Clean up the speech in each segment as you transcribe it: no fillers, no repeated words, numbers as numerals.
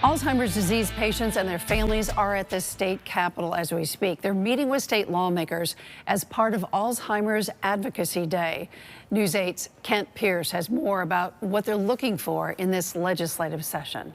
Alzheimer's disease patients and their families are at the state capitol as we speak. They're meeting with state lawmakers as part of Alzheimer's Advocacy Day. News 8's Kent Pierce has more about what they're looking for in this legislative session.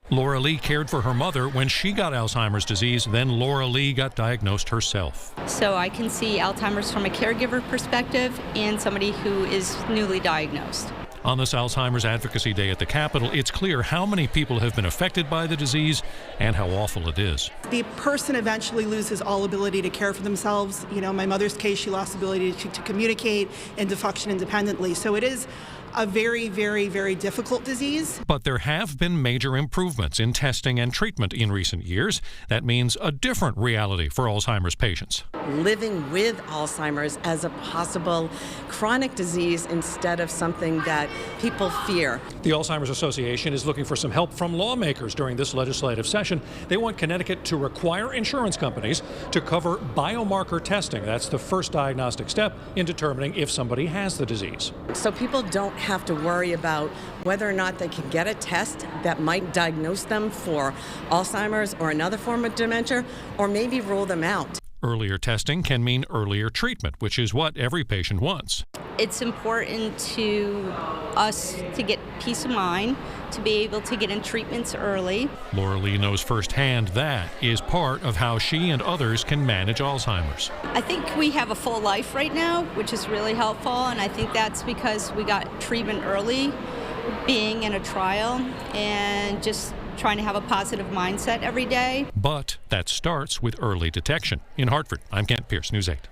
Laura Lee cared for her mother when she got Alzheimer's disease. Then Laura Lee got diagnosed herself. So I can see Alzheimer's from a caregiver perspective and somebody who is newly diagnosed. On this Alzheimer's Advocacy Day at the Capitol, it's clear how many people have been affected by the disease and how awful it is. The person eventually loses all ability to care for themselves. You know, in my mother's case, she lost the ability to communicate and to function independently. So it is a very, very, very difficult disease. But there have been major improvements in testing and treatment in recent years. That means a different reality for Alzheimer's patients. Living with Alzheimer's as a possible chronic disease instead of something that people fear. The Alzheimer's Association is looking for some help from lawmakers during this legislative session. They want Connecticut to require insurance companies to cover biomarker testing. That's the first diagnostic step in determining if somebody has the disease. So people don't have to worry about whether or not they can get a test that might diagnose them for Alzheimer's or another form of dementia, or maybe rule them out. Earlier testing can mean earlier treatment, which is what every patient wants. It's important to us to get peace of mind, to be able to get in treatments early. Laura Lee knows firsthand that is part of how she and others can manage Alzheimer's. I think we have a full life right now, which is really helpful, and I think that's because we got treatment early, being in a trial, and just trying to have a positive mindset every day. But that starts with early detection. In Hartford, I'm Kent Pierce, News 8.